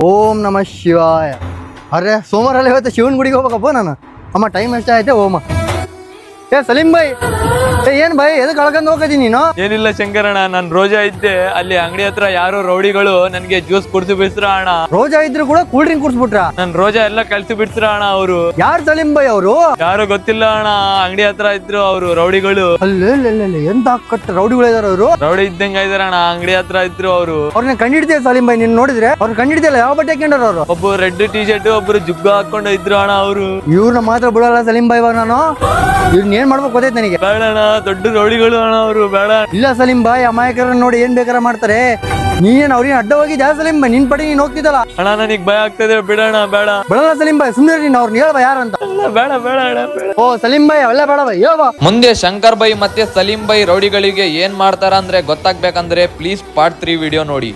ಓಂ ನಮಃ ಶಿವಾಯ. ಅರೆ ಸೋಮವಾರ ಇವತ್ತು ಶಿವನ ಗುಡಿಗೆ ಹೋಗ್ಬೇಕಪ್ಪ ನಾನು. ಅಮ್ಮ ಟೈಮ್ ಎಷ್ಟಾಯ್ತೆ ಓಮ. ಸಲೀಂ ಬಾಯ್, ಏನ್ ಬಾಯ್ ಎದಕ್ ಕಳ್ಕೊಂಡ್ ಹೋಗಿದ್ದೀನಿ ನೀನು? ಏನಿಲ್ಲ ಶಂಕರಣ್ಣ, ನಾನ್ ರೋಜಾ ಇದ್ದೆ, ಅಲ್ಲಿ ಅಂಗಡಿ ಹತ್ರ ಯಾರೋ ರೌಡಿಗಳು ನನ್ಗೆ ಜ್ಯೂಸ್ ಕುಡ್ಸಿ ಬಿಡ್ಸ್ರ ಅಣ್ಣ. ರೋಜಾ ಇದ್ರು ಕೂಡ ಕೂಲ್ ಡ್ರಿಂಕ್ ಕುಡ್ಸ್ಬಿಟ್ರ? ನನ್ ರೋಜಾ ಎಲ್ಲ ಕಳ್ಸಿ ಬಿಡ್ಸ್ರ ಅಣ್ಣ ಅವರು. ಯಾರು ಸಲೀಂ ಬಾಯ್ ಅವರು? ಯಾರು ಗೊತ್ತಿಲ್ಲ ಅಣ್ಣ, ಅಂಗಡಿ ಹತ್ರ ಇದ್ರು ಅವರು ರೌಡಿಗಳು. ಅಲ್ಲೇ ಎಂತ ಕಟ್ಟ ರೌಡಿಗಳು ಇದಾರ ಅವರು? ರೌಡಿ ಇದ್ದಂಗ ಇದಾರ ಅಣ್ಣ, ಅಂಗಡಿ ಹತ್ರ ಇದ್ರು ಅವರು. ಅವ್ರನ್ನ ಕಂಡಿಡ್ತೀಯ ಸಲೀಂ ಬಾಯ್? ನೀನ್ ನೋಡಿದ್ರೆ ಅವ್ರನ್ನ ಕಂಡಿಡ್ತಿಯಲ್ಲ, ಯಾವ ಬಟ್ಟೆ ಹಾಕೊಂಡಾರ ಅವರು? ಒಬ್ಬರು ರೆಡ್ ಟಿ ಶರ್ಟ್, ಒಬ್ರು ಜುಗ್ಗ ಹಾಕೊಂಡು ಇದ್ರು ಅಣ್ಣ ಅವರು. ಇವ್ರನ್ನ ಮಾತ್ರ ಬಿಡಲ್ಲ ಸಲೀಂ ಬಾಯ್. ಇವಾಗ ನಾನು ಇವ್ರನ್ನ ಏನ್ ಮಾಡ್ಬೇಕು ಗೊತ್ತೈತೆ ನನಗೆ? ಬೇಡ ಅಣ್ಣ, ದೊಡ್ಡ ರೌಡಿಗಳು ಅಣ್ಣ ಅವರು, ಬೇಡ. ಇಲ್ಲ ಸಲೀಂ ಬಾಯ್, ಅಮಾಯಕರನ್ನ ನೋಡಿ ಏನ್ ಬೇಕಾರ ಮಾಡ್ತಾರೆ. ನೀನ್ ಅವ್ರಿಗೆ ಅಡ್ಡ ಹೋಗಿದ್ಯಾ ಸಲೀಂ ಬಾಯ್? ನಿನ್ ಪಡಿ ನೀನ್ ಹೋಗ್ತಿದ್ದಲ್ಲ ಅಣ್ಣ, ನನಗ್ ಭಯ ಆಗ್ತದೆ, ಬಿಡೋಣ. ಬೇಡ ಬಿಡಲ್ಲ ಸಲೀಂ ಬಾಯ್, ಸುಮ್ಮನೆ ನೀನ್ ಅವ್ರನ್ನ ಹೇಳ್ಬಾ ಯಾರಂತ. ಬೇಡ ಬೇಡ ಅಣ್ಣ, ಬೇಡ. ಓ ಸಲೀಂ ಬಾಯ್ ಅವೆಲ್ಲ ಬೇಡ ಬಾಯ್, ಹೇಳ್ಬಾ. ಮುಂದೆ ಶಂಕರ್ ಬೈ ಮತ್ತೆ ಸಲೀಂ ಬೈ ರೌಡಿಗಳಿಗೆ ಏನ್ ಮಾಡ್ತಾರ ಅಂದ್ರೆ ಗೊತ್ತಾಗ್ಬೇಕಂದ್ರೆ ಪ್ಲೀಸ್ ಪಾರ್ಟ್ 3 ವಿಡಿಯೋ ನೋಡಿ.